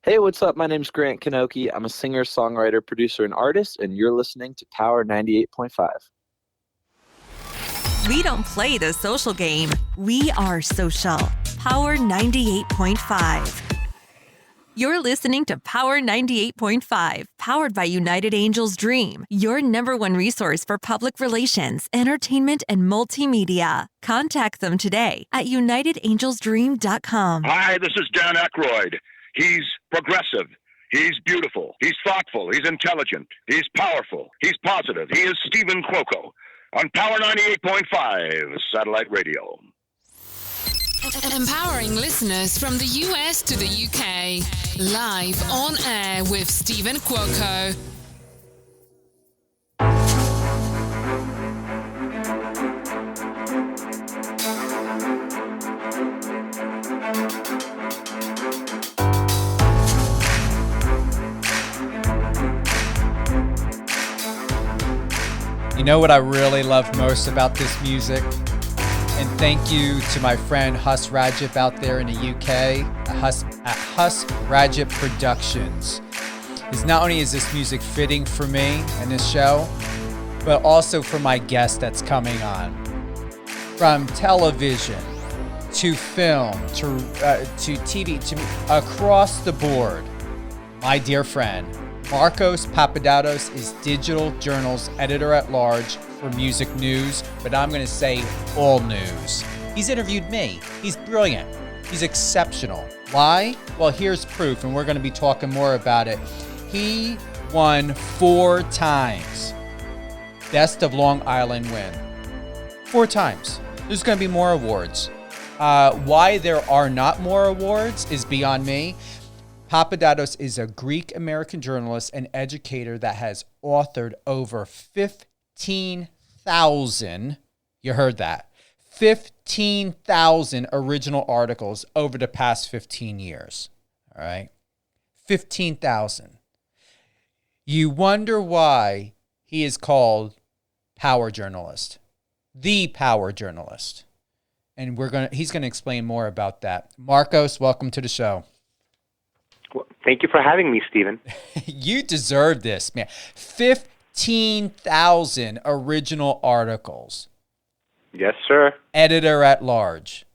Hey, what's up? My name's Grant Kanoki. I'm a singer, songwriter, producer, and artist, and you're listening to Power 98.5. We don't play the social game. We are social. Power 98.5. You're listening to Power 98.5, powered by United Angels Dream, your number one resource for public relations, entertainment, and multimedia. Contact them today at unitedangelsdream.com. Hi, this is Dan Aykroyd. He's progressive. He's beautiful. He's thoughtful. He's intelligent. He's powerful. He's positive. He is Stephen Cuoco on Power 98.5 Satellite Radio. Empowering listeners from the US to the UK. Live on air with Stephen Cuoco. You know what I really love most about this music? And thank you to my friend Hus Rajip out there in the UK at Hus Rajip Productions. Because not only is this music fitting for me and this show, but also for my guest that's coming on. From television to film to TV to across the board, my dear friend Markos Papadatos is Digital Journal's editor-at-large for music news, but I'm going to say all news. He's interviewed me. He's brilliant. He's exceptional. Why? Well, here's proof, and we're going to be talking more about it. He won 4 times. Best of Long Island win. 4 times. There's going to be more awards. Why there are not more awards is beyond me. Papadatos is a Greek-American journalist and educator that has authored over 15,000, you heard that, 15,000 original articles over the past 15 years, all right? 15,000. You wonder why he is called Power Journalist, the Power Journalist. And he's going to explain more about that. Markos, welcome to the show. Well, thank you for having me, Stephen. You deserve this, man. 15,000 original articles. Yes, sir. Editor at large.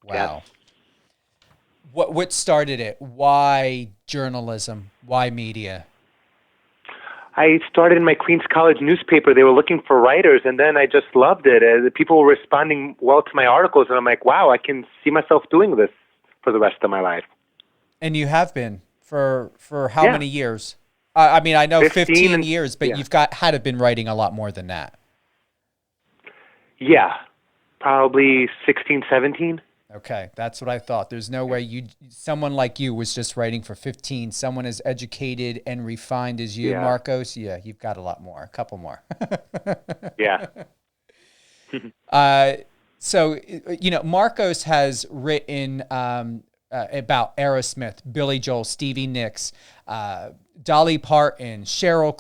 Wow. Yes. What started it? Why journalism? Why media? I started in my Queens College newspaper. They were looking for writers, and then I just loved it. People were responding well to my articles, and I'm like, wow, I can see myself doing this for the rest of my life. And you have been for how many years? I mean, I know 15 years, but you've had to have been writing a lot more than that. Yeah, probably 16, 17. Okay, that's what I thought. There's no way someone like you was just writing for 15. Someone as educated and refined as you, Markos. Yeah, you've got a lot more, a couple more. Yeah. So, Markos has written about Aerosmith, Billy Joel, Stevie Nicks, Dolly Parton, Sheryl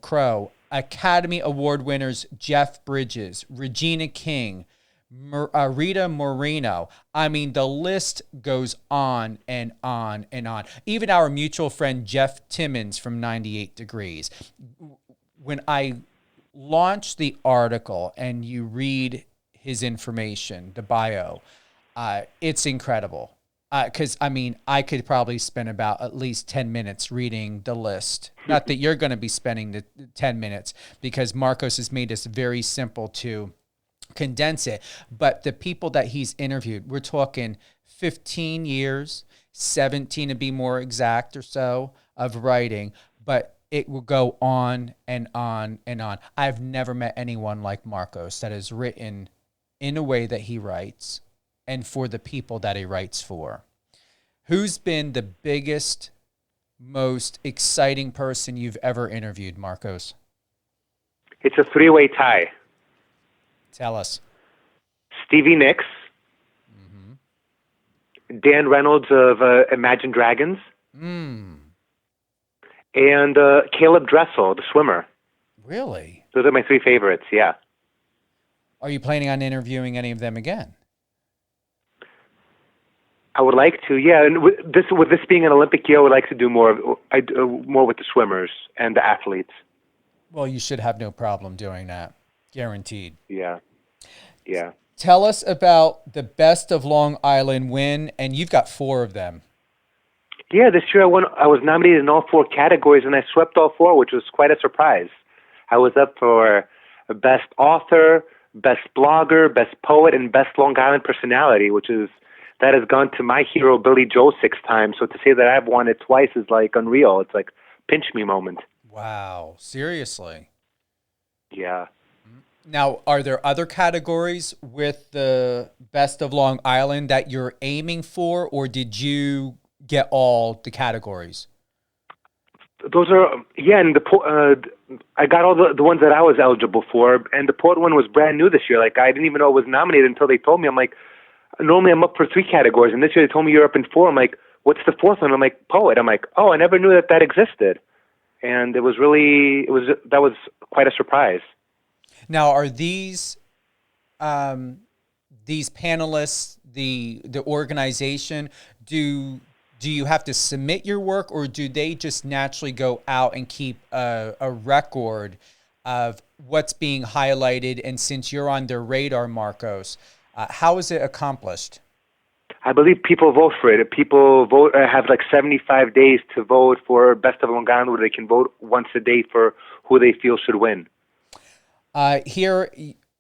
Crow, Academy Award winners Jeff Bridges, Regina King, Rita Moreno. I mean, the list goes on and on and on. Even our mutual friend Jeff Timmons from 98 Degrees. When I launch the article and you read his information, the bio, it's incredible. Because, I could probably spend about at least 10 minutes reading the list. Not that you're going to be spending the 10 minutes, because Markos has made this very simple to condense it. But the people that he's interviewed, we're talking 15 years, 17 to be more exact or so, of writing. But it will go on and on and on. I've never met anyone like Markos that has written in a way that he writes, and for the people that he writes for. Who's been the biggest, most exciting person you've ever interviewed, Markos? It's a 3-way tie. Tell us. Stevie Nicks, Dan Reynolds of Imagine Dragons, and Caleb Dressel, the swimmer. Really? Those are my 3 favorites, yeah. Are you planning on interviewing any of them again? I would like to, yeah. And with this being an Olympic year, I would like to do more. More with the swimmers and the athletes. Well, you should have no problem doing that. Guaranteed. Yeah. Yeah. Tell us about the Best of Long Island win, and you've got 4 of them. Yeah, this year I was nominated in all 4 categories, and I swept all 4, which was quite a surprise. I was up for Best Author, Best Blogger, Best Poet, and Best Long Island Personality, that has gone to my hero, Billy Joel, 6 times. So to say that I've won it twice is like unreal. It's like pinch me moment. Wow. Seriously? Yeah. Now, are there other categories with the Best of Long Island that you're aiming for, or did you get all the categories? Those are, yeah, and I got all the ones that I was eligible for, and the poet one was brand new this year. Like, I didn't even know it was nominated until they told me. I'm like, normally I'm up for 3 categories, and this year they told me you're up in 4. I'm like, what's the 4th one? I'm like, poet. I'm like, oh, I never knew that existed. And that was quite a surprise. Now, are these panelists, the organization, do you have to submit your work, or do they just naturally go out and keep a record of what's being highlighted? And since you're on their radar, Markos, how is it accomplished? I believe people vote for it. People have like 75 days to vote for Best of Long Island, where they can vote once a day for who they feel should win. Here,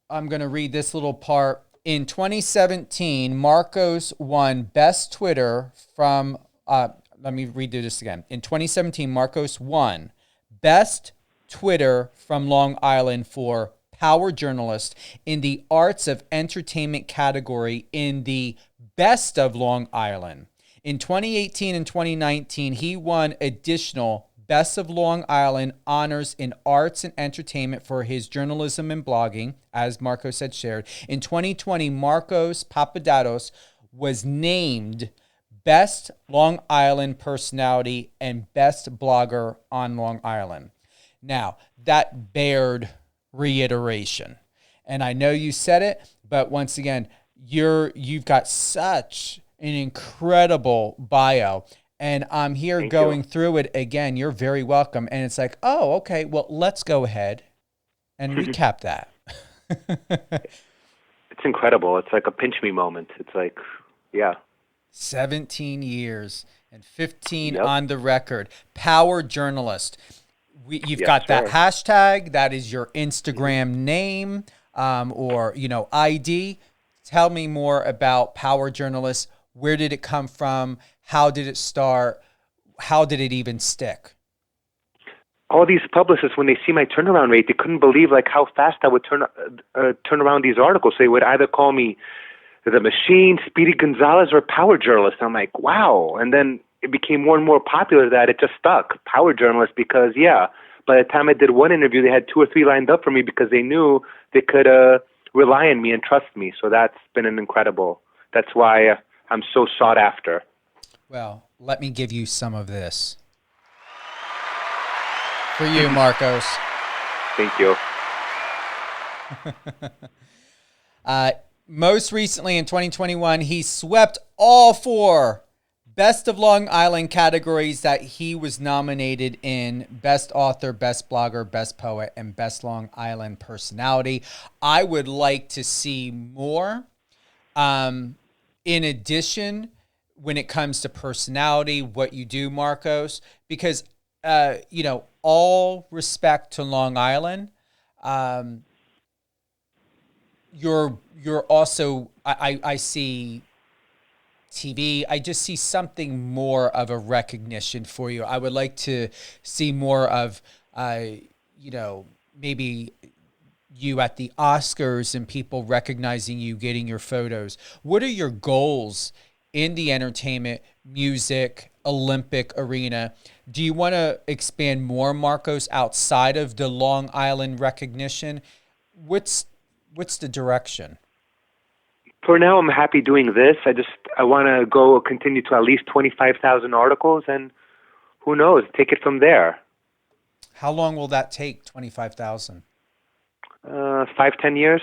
I'm going to read this little part. In 2017, Markos won Best Twitter from, let me read this again. In 2017, Markos won Best Twitter from Long Island for Power Journalist in the Arts of Entertainment category in the Best of Long Island. In 2018 and 2019, he won additional Best of Long Island honors in arts and entertainment for his journalism and blogging, as Markos had shared. In 2020, Markos Papadatos was named Best Long Island Personality and Best Blogger on Long Island. Now, that bared reiteration. And I know you said it, but once again, you've got such an incredible bio. And I'm here Thank going you. through it again. You're very welcome. And it's like, oh, okay, well, let's go ahead and recap that. It's incredible. It's like a pinch me moment. It's like, yeah. 17 years and 15 Yep. on the record. Power journalist. You've Yes, got that sir. hashtag. That is your Instagram name or, ID. Tell me more about Power Journalist. Where did it come from? How did it start? How did it even stick? All these publicists, when they see my turnaround rate, they couldn't believe like how fast I would turn around these articles. They would either call me the Machine, Speedy Gonzalez, or Power Journalist. I'm like, wow. And then it became more and more popular that it just stuck, Power Journalist, because, yeah, by the time I did one interview, they had 2 or 3 lined up for me because they knew they could rely on me and trust me. So that's been that's why I'm so sought after. Well, let me give you some of this. For you, Markos. Thank you. Most recently in 2021, he swept all 4 Best of Long Island categories that he was nominated in: Best Author, Best Blogger, Best Poet, and Best Long Island Personality. I would like to see more. In addition, when it comes to personality, what you do, Markos, because, all respect to Long Island, you're also, I see TV. I just see something more of a recognition for you. I would like to see more of, maybe you at the Oscars and people recognizing you, getting your photos. What are your goals in the entertainment, music, Olympic arena? Do you want to expand more, Markos, outside of the Long Island recognition? What's the direction? For now, I'm happy doing this. I want to continue to at least 25,000 articles, and who knows, take it from there. How long will that take, 25,000? 5-10 years,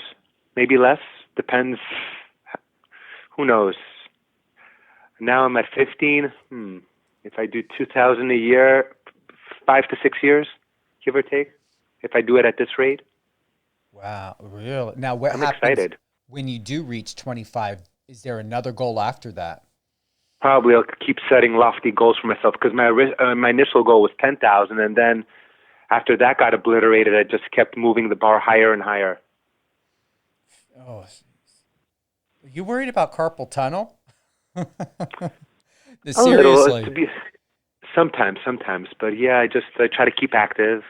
maybe less. Depends. Who knows? Now I'm at 15. If I do 2,000 a year, 5 to 6 years, give or take, if I do it at this rate. Wow, really? Now, what I'm happens excited. when you do reach 25? Is there another goal after that? Probably I'll keep setting lofty goals for myself because my initial goal was 10,000, and then after that got obliterated, I just kept moving the bar higher and higher. Oh, are you worried about carpal tunnel? Seriously. Sometimes, but yeah, I try to keep active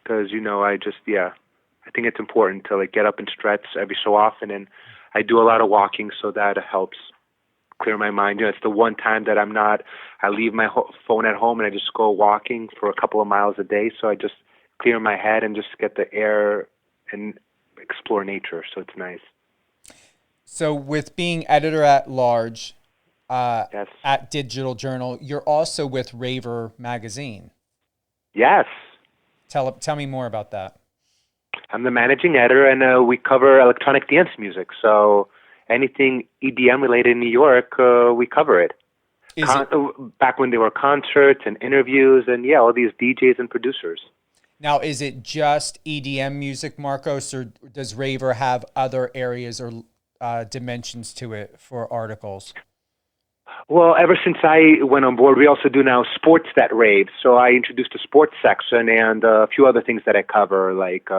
because I think it's important to get up and stretch every so often, and I do a lot of walking, so that helps clear my mind. It's the one time that I leave my phone at home and I just go walking for a couple of miles a day, so I just clear my head and just get the air and explore nature, so it's nice. So with being editor at large Yes. at Digital Journal, you're also with Raver magazine. Yes. Tell me more about that. I'm the managing editor, and we cover electronic dance music. So anything EDM related in New York, we cover it. Back when there were concerts and interviews and, all these DJs and producers. Now, is it just EDM music, Markos, or does Raver have other areas or dimensions to it for articles? Well, ever since I went on board, we also do now sports that rave. So I introduced a sports section and a few other things that I cover, like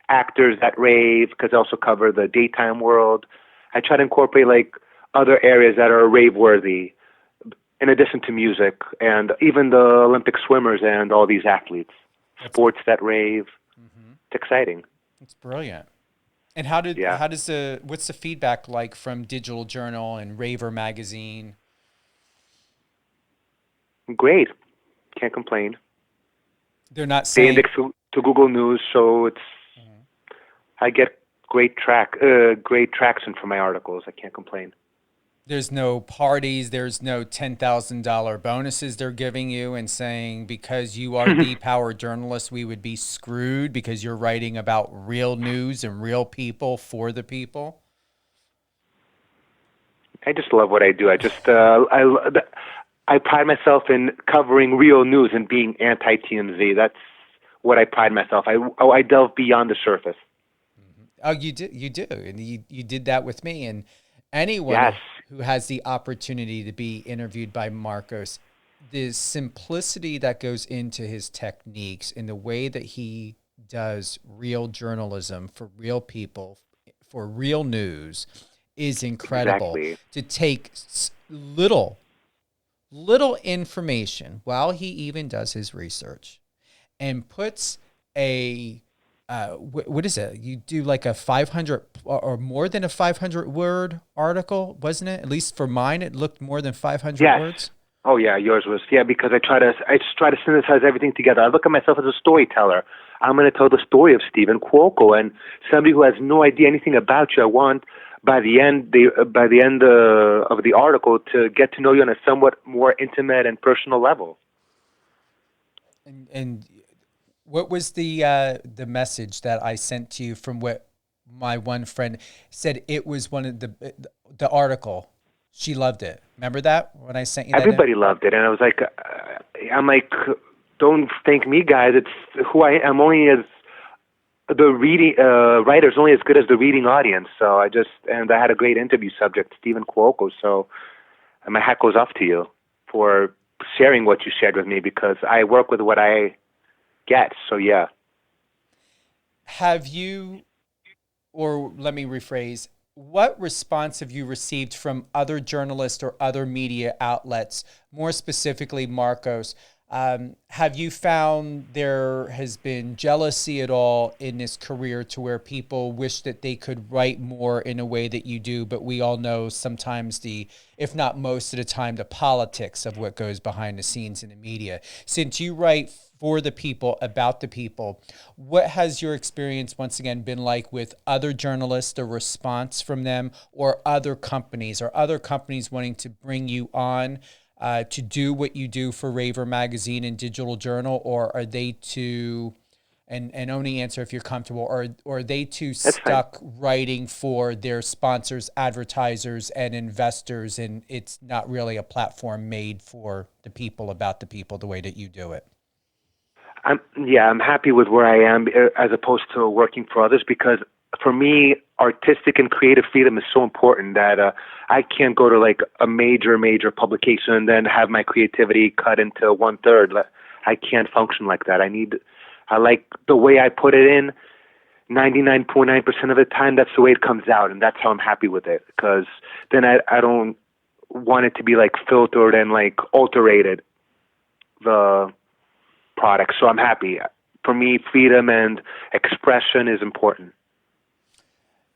actors that rave, because I also cover the daytime world. I try to incorporate other areas that are rave-worthy, in addition to music, and even the Olympic swimmers and all these athletes. Sports that rave. Mm-hmm. It's exciting. It's brilliant. And what's the feedback like from Digital Journal and Raver magazine? Great. Can't complain. They're not saying... They index to Google News, so I get great traction for my articles. I can't complain. There's no parties. There's no $10,000 bonuses they're giving you and saying because you are the power journalist, we would be screwed because you're writing about real news and real people for the people. I just love what I do. I pride myself in covering real news and being anti-TMZ. That's what I pride myself. I delve beyond the surface. Oh, you do, and you did that with me. And anyone who has the opportunity to be interviewed by Markos, the simplicity that goes into his techniques and the way that he does real journalism for real people, for real news, is incredible. Exactly. To take little information while he even does his research and puts what is it? You do like a 500 or more than a 500 word article, wasn't it? At least for mine, it looked more than 500 words. Oh yeah, yours was because I just try to synthesize everything together. I look at myself as a storyteller. I'm going to tell the story of Stephen Cuoco, and somebody who has no idea anything about you. I want by the end of the article to get to know you on a somewhat more intimate and personal level. And what was the message that I sent to you from what my one friend said? It was one of the article. She loved it. Remember that when I sent you that? Everybody loved it, and I was like, don't thank me, guys. It's who I am. Only as the reading writer's only as good as the reading audience. So I had a great interview subject, Stephen Cuoco. So my hat goes off to you for sharing what you shared with me because I work with what I get. So yeah. Have you, or let me rephrase, what response have you received from other journalists or other media outlets, more specifically Markos? Have you found there has been jealousy at all in this career to where people wish that they could write more in a way that you do, but we all know sometimes if not most of the time, the politics of what goes behind the scenes in the media. Since you write for the people, about the people, what has your experience once again been like with other journalists, the response from them, or other companies? Are other companies wanting to bring you on to do what you do for Raver Magazine and Digital Journal, or are they too And only answer if you're comfortable, or are they too That's stuck writing for their sponsors, advertisers, and investors, and it's not really a platform made for the people, about the people, the way that you do it? I'm happy with where I am as opposed to working for others, because for me, artistic and creative freedom is so important that I can't go to like a major publication and then have my creativity cut into 1/3. I can't function like that. I like the way I put it in. 99.9% of the time, that's the way it comes out, and that's how I'm happy with it. Because then I don't want it to be like filtered and like alterated, the product. So I'm happy. For me, freedom and expression is important.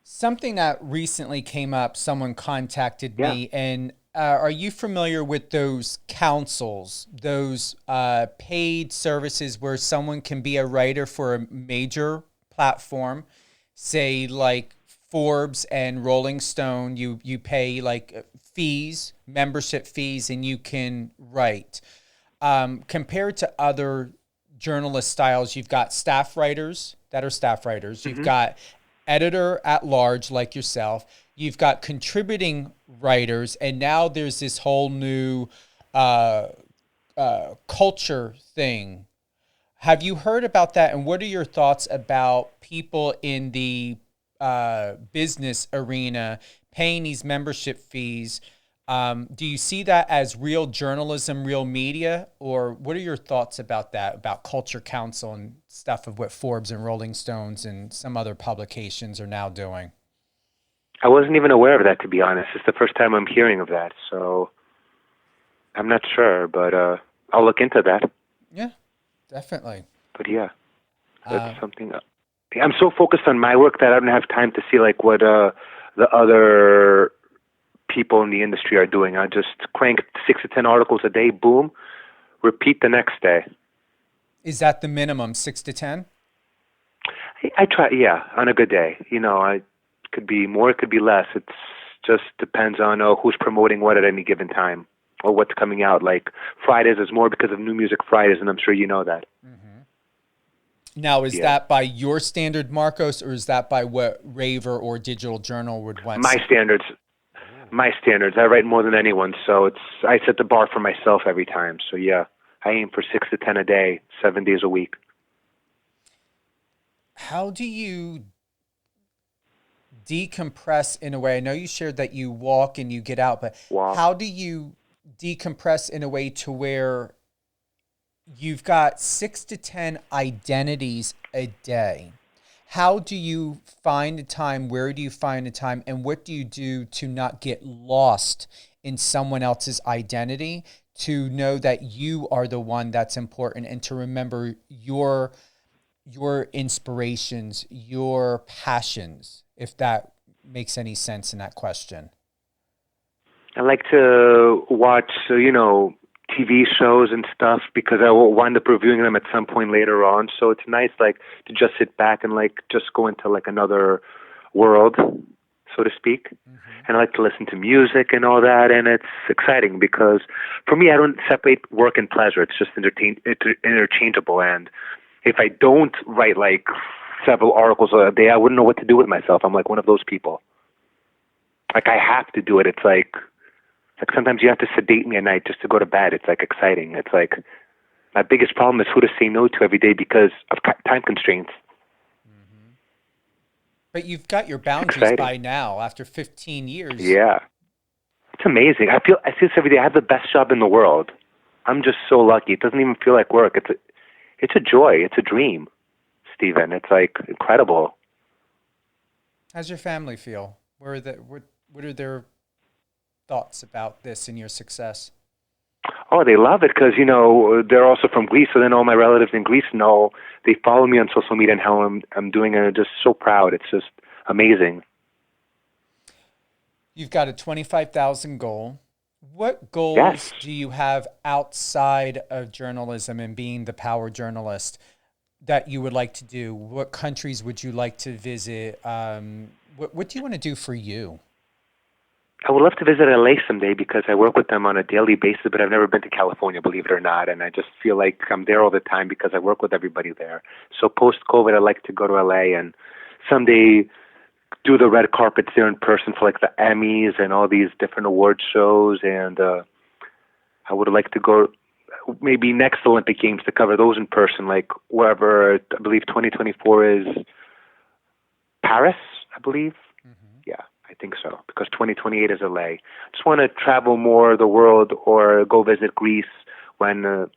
Something that recently came up, someone contacted me, and are you familiar with those councils, those paid services where someone can be a writer for a major platform, say like Forbes and Rolling Stone? You pay like fees, membership fees, and you can write. Compared to other journalist styles, you've got staff writers that are staff writers. You've got editor at large like yourself. You've got contributing writers, and now there's this whole new culture thing. Have you heard about that? And what are your thoughts about people in the business arena paying these membership fees? Do you see that as real journalism, real media, or what are your thoughts about that, about Culture Council and stuff of what Forbes and Rolling Stones and some other publications are now doing? I wasn't even aware of that, to be honest. It's the first time I'm hearing of that, so I'm not sure, but I'll look into that. Yeah, definitely. But yeah, that's something. I'm so focused on my work that I don't have time to see like what the other people in the industry are doing. I just crank 6 to 10 articles a day, boom, repeat the next day. Is that the minimum, 6 to 10? I try, yeah, on a good day. I could be more, it could be less. It just depends on who's promoting what at any given time or what's coming out. Like Fridays is more because of New Music Fridays, and I'm sure you know that. Now, is that by your standard, Markos, or is that by what Raver or Digital Journal would want? My standards. My standards. I write more than anyone, so I set the bar for myself every time. So yeah, I aim for 6 to 10 a day, 7 days a week. How do you decompress in a way? I know you shared that you walk and you get out, but how do you decompress in a way to where you've got 6 to 10 identities a day? How do you find the time? Where do you find the time? And what do you do to not get lost in someone else's identity, to know that you are the one that's important, and to remember your inspirations, your passions, if that makes any sense in that question? I like to watch, TV shows and stuff, because I will wind up reviewing them at some point later on. So it's nice, like, to just sit back and like just go into like another world, so to speak. And I like to listen to music and all that, and it's exciting because for me, I don't separate work and pleasure. It's just interchangeable. And if I don't write like several articles a day, I wouldn't know what to do with myself. I'm like one of those people. Like, I have to do it. It's like sometimes you have to sedate me at night just to go to bed. It's like exciting. It's like my biggest problem is who to say no to every day because of time constraints. But you've got your boundaries by now after 15 years. Yeah. It's amazing. I see this every day. I have the best job in the world. I'm just so lucky. It doesn't even feel like work. It's a joy. It's a dream, Stephen. It's like incredible. How's your family feel? What are their thoughts about this and your success? Oh, they love it because, they're also from Greece. So then all my relatives in Greece know. They follow me on social media and how I'm doing, and they're just so proud. It's just amazing. You've got a 25,000 goal. What goals do you have outside of journalism and being the power journalist that you would like to do? What countries would you like to visit? What do you want to do for you? I would love to visit LA someday because I work with them on a daily basis, but I've never been to California, believe it or not. And I just feel like I'm there all the time because I work with everybody there. So post-COVID, I'd like to go to LA and someday do the red carpets there in person for like the Emmys and all these different award shows. And I would like to go maybe next Olympic Games to cover those in person, like wherever. I believe 2024 is Paris, I believe. Yeah, I think so, because 2028 is LA. Just want to travel more the world or go visit Greece when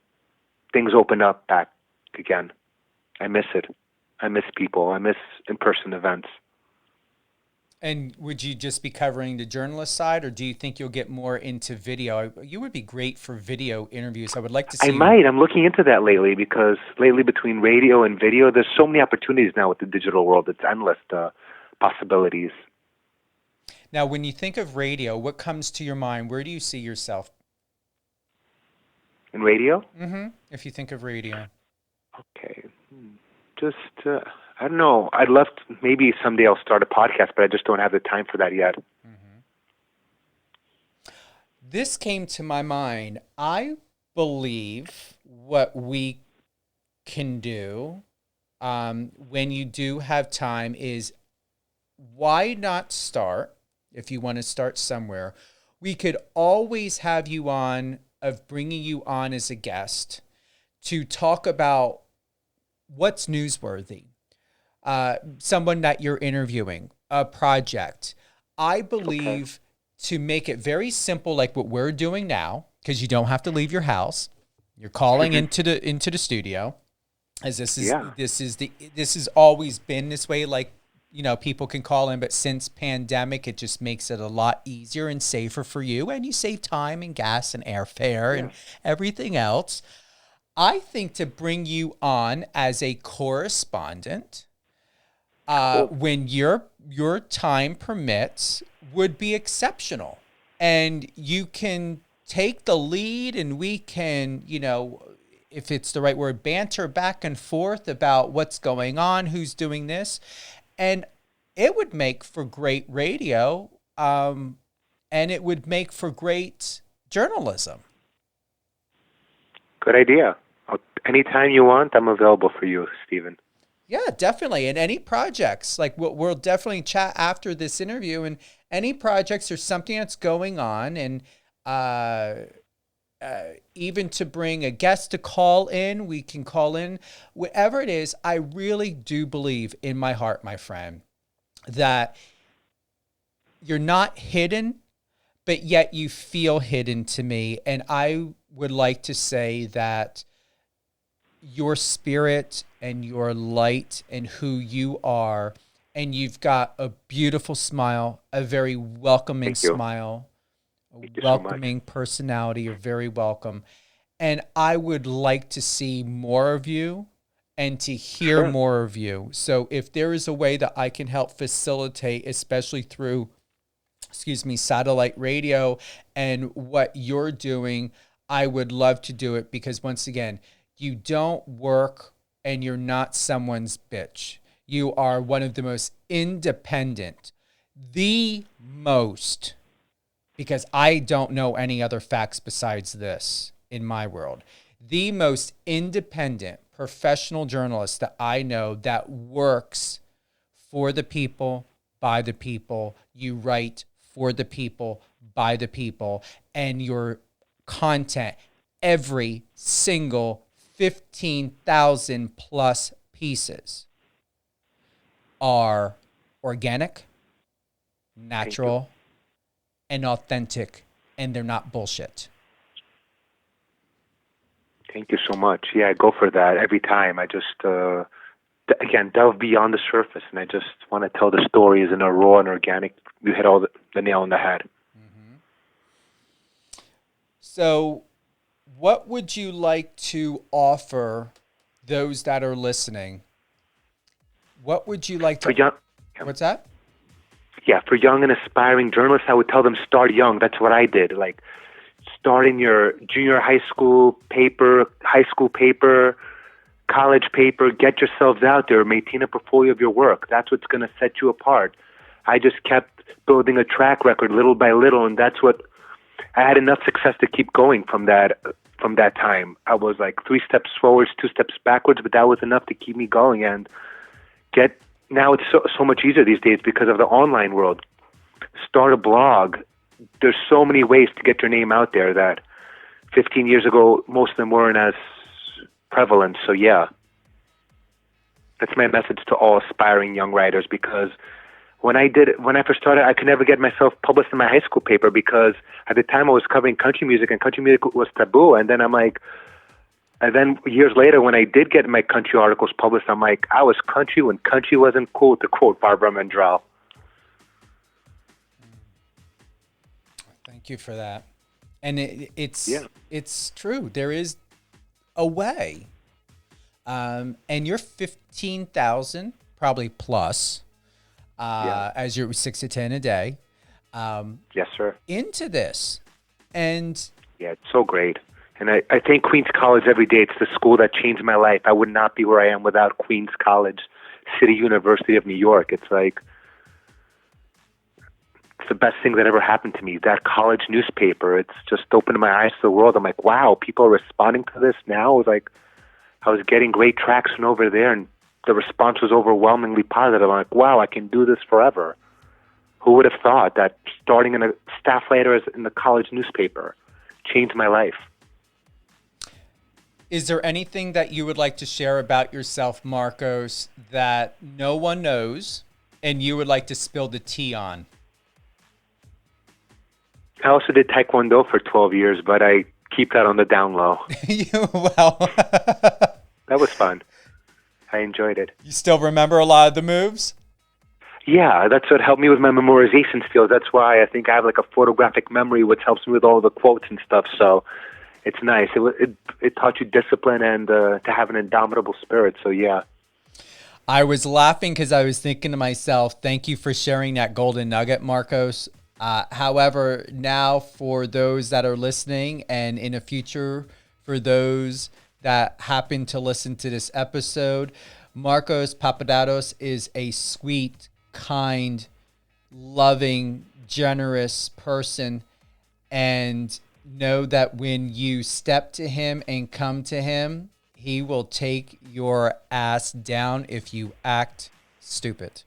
things open up back again. I miss it. I miss people. I miss in-person events. And would you just be covering the journalist side, or do you think you'll get more into video? You would be great for video interviews. I would like to see. I might. I'm looking into that lately because lately between radio and video, there's so many opportunities now with the digital world. It's endless, the possibilities. Now, when you think of radio, what comes to your mind? Where do you see yourself? In radio? Mm-hmm. If you think of radio. Okay. Just, I don't know. I'd love to, maybe someday I'll start a podcast, but I just don't have the time for that yet. Mm-hmm. This came to my mind. I believe what we can do when you do have time is, why not start, if you want to start somewhere, we could always have you on, of bringing you on as a guest to talk about what's newsworthy, someone that you're interviewing, a project. I believe to make it very simple, like what we're doing now, because you don't have to leave your house. You're calling into the studio, as this has always been this way. Like, you know, people can call in, but since pandemic, it just makes it a lot easier and safer for you, and you save time and gas and airfare and everything else. I think to bring you on as a correspondent, when your time permits, would be exceptional. And you can take the lead, and we can, you know, if it's the right word, banter back and forth about what's going on, who's doing this. And it would make for great radio, and it would make for great journalism. Good idea. Anytime you want, I'm available for you, Stephen. Yeah, definitely. And any projects, like we'll definitely chat after this interview, and any projects or something that's going on, and even to bring a guest to call in, we can call in. Whatever it is, I really do believe in my heart, my friend, that you're not hidden, but yet you feel hidden to me. And I would like to say that your spirit and your light and who you are, and you've got a beautiful smile, a very welcoming smile, a welcoming personality. You're very welcome. And I would like to see more of you and to hear more of you. So if there is a way that I can help facilitate, especially through, satellite radio and what you're doing, I would love to do it, because once again, you don't work and you're not someone's bitch. You are one of the most independent, because I don't know any other facts besides this in my world, the most independent professional journalist that I know that works for the people, by the people. You write for the people, by the people, and your content, every single 15,000 plus pieces are organic, natural, and authentic, and they're not bullshit. Thank you so much. Yeah, I go for that every time. I just, again, delve beyond the surface, and I just want to tell the stories in a raw and organic. You hit all the nail on the head. Mm-hmm. So what would you like to offer those that are listening? What would you like to... What's that? Yeah, for young and aspiring journalists, I would tell them start young. That's what I did. Like, start in your junior high school paper, college paper. Get yourselves out there. Maintain a portfolio of your work. That's what's going to set you apart. I just kept building a track record little by little, and that's what I had enough success to keep going from that time. I was like 3 steps forwards, 2 steps backwards, but that was enough to keep me going. And now it's so much easier these days because of the online world. Start a blog. There's so many ways to get your name out there that 15 years ago, most of them weren't as prevalent. So yeah, that's my message to all aspiring young writers, because when I first started, I could never get myself published in my high school paper because at the time I was covering country music and country music was taboo. And then years later, when I did get my country articles published, I'm like, I was country when country wasn't cool, to quote Barbara Menzel. Thank you for that. And it's true. There is a way. And you're 15,000 probably plus as you're 6 to 10 a day. Yes, sir. Into this. And yeah, it's so great. And I thank Queens College every day. It's the school that changed my life. I would not be where I am without Queens College, City University of New York. It's like, it's the best thing that ever happened to me. That college newspaper, it's just opened my eyes to the world. I'm like, wow, people are responding to this now. It was like, I was getting great traction over there, and the response was overwhelmingly positive. I'm like, wow, I can do this forever. Who would have thought that starting in a staff writer in the college newspaper changed my life? Is there anything that you would like to share about yourself, Markos, that no one knows and you would like to spill the tea on? I also did Taekwondo for 12 years, but I keep that on the down low. Well, that was fun. I enjoyed it. You still remember a lot of the moves? Yeah, that's what helped me with my memorization skills. That's why I think I have like a photographic memory, which helps me with all the quotes and stuff. So it's nice. It taught you discipline and to have an indomitable spirit. So yeah. I was laughing because I was thinking to myself, thank you for sharing that golden nugget, Markos. However, now for those that are listening, and in the future for those that happen to listen to this episode, Markos Papadatos is a sweet, kind, loving, generous person. And know that when you step to him and come to him, he will take your ass down if you act stupid.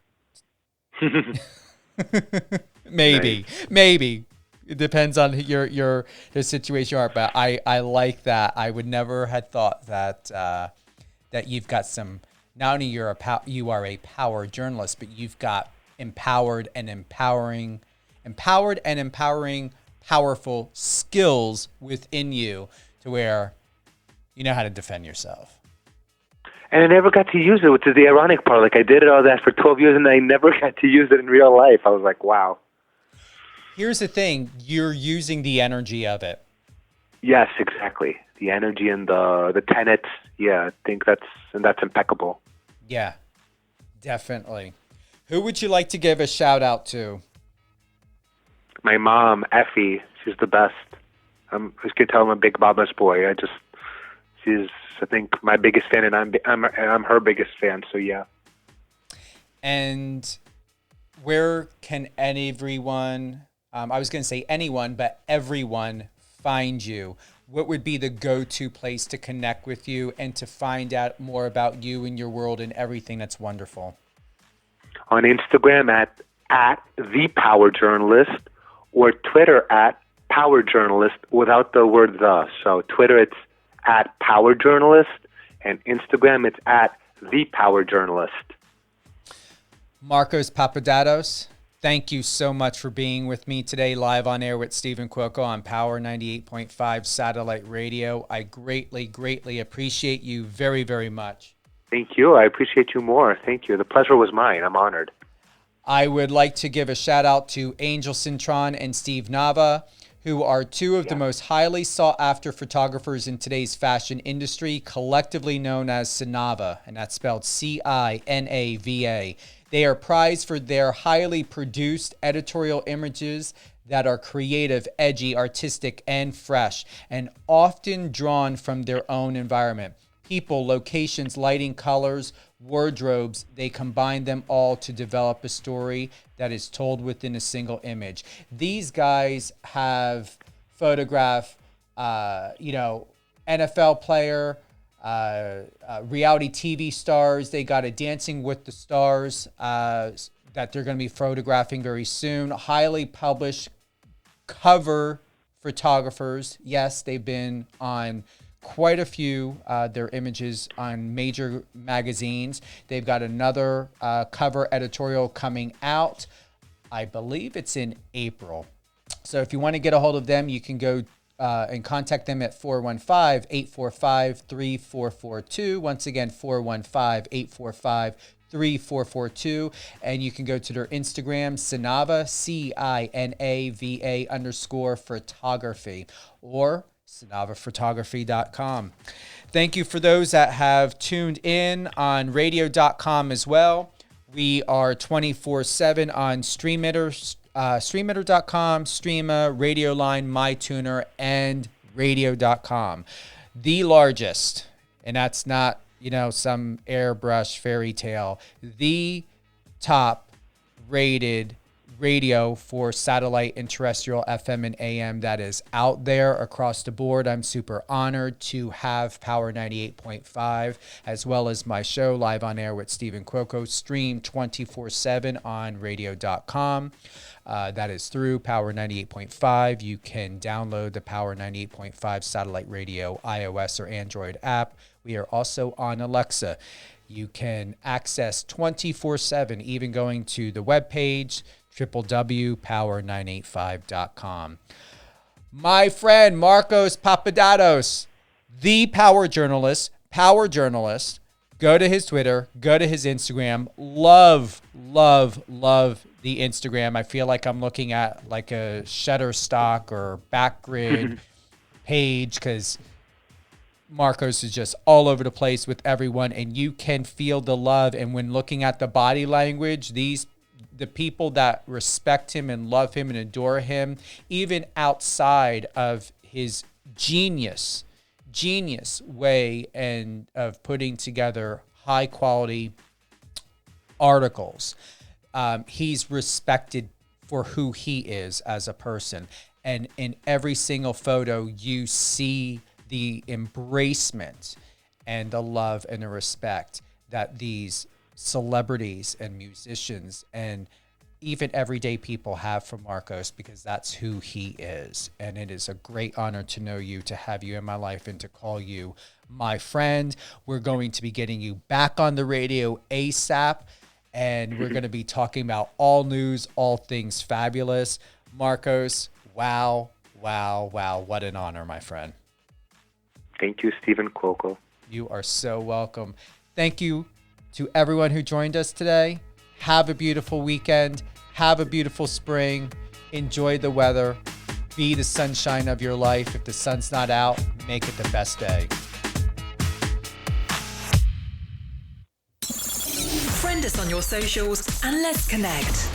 Maybe. It depends on your situation you are, but I like that. I would never have thought that that you've got some. Not only you are a power journalist, but you've got empowered and empowering, powerful skills within you to where you know how to defend yourself. And I never got to use it, which is the ironic part. Like, I did all that for 12 years, and I never got to use it in real life. I was like, wow. Here's the thing. You're using the energy of it. Yes, exactly. The energy and the tenets. Yeah, I think that's impeccable. Yeah, definitely. Who would you like to give a shout out to? My mom, Effie. She's the best. As you can tell, I'm a big Mama's boy. She's, I think, my biggest fan, and I'm her biggest fan. So yeah. And where can everyone? I was going to say anyone, but everyone find you? What would be the go-to place to connect with you and to find out more about you and your world and everything that's wonderful? On Instagram at the Power Journalist, or Twitter at Power Journalist without the word the. So Twitter, it's at Power Journalist, and Instagram, it's at the Power Journalist. Markos Papadatos, thank you so much for being with me today, live on air with Stephen Cuoco on Power 98.5 Satellite Radio. I greatly, greatly appreciate you very, very much. Thank you. I appreciate you more. Thank you. The pleasure was mine. I'm honored. I would like to give a shout out to Angel Cintron and Steve Nava, who are two of the most highly sought after photographers in today's fashion industry, collectively known as Cinava, and that's spelled Cinava. They are prized for their highly produced editorial images that are creative, edgy, artistic, and fresh, and often drawn from their own environment. people, locations, lighting, colors, wardrobes. They combine them all to develop a story that is told within a single image. These guys have photographed, NFL player, reality TV stars. They got a Dancing with the Stars that they're going to be photographing very soon. Highly published cover photographers. Yes, they've been on quite a few, their images on major magazines. They've got another cover editorial coming out. I believe it's in April. So if you want to get a hold of them, you can go and contact them at 415-845-3442. Once again, 415-845-3442. And you can go to their Instagram, Cinava, CINAVA_photography, or cinavaphotography.com. Thank you for those that have tuned in on radio.com as well. We are 24/7 on Streamitter.com, Streama, Radio Line, MyTuner, and radio.com. The largest, and that's not, some airbrush fairy tale, the top rated radio for satellite and terrestrial FM and AM that is out there across the board. I'm super honored to have Power 98.5 as well as my show Live on Air with Stephen Cuoco stream 24/7 on radio.com. That is through Power 98.5. You can download the Power 98.5 satellite radio iOS or Android app. We are also on Alexa. You can access 24/7, even going to the webpage, www.power985.com. My friend Markos Papadatos, the power journalist, go to his Twitter, go to his Instagram. Love the Instagram. I feel like I'm looking at like a Shutterstock or Backgrid page because Markos is just all over the place with everyone, and you can feel the love. And when looking at the body language, the people that respect him and love him and adore him, even outside of his genius way and of putting together high quality articles, he's respected for who he is as a person. And in every single photo, you see the embracement and the love and the respect that these celebrities and musicians and even everyday people have for Markos, because that's who he is. And it is a great honor to know you, to have you in my life, and to call you my friend. We're going to be getting you back on the radio ASAP, and we're going to be talking about all news, all things fabulous. Markos, wow, what an honor, my friend. Thank you, Stephen Cuoco. You are so welcome. Thank you to everyone who joined us today. Have a beautiful weekend. Have a beautiful spring. Enjoy the weather. Be the sunshine of your life. If the sun's not out, make it the best day. Friend us on your socials and let's connect.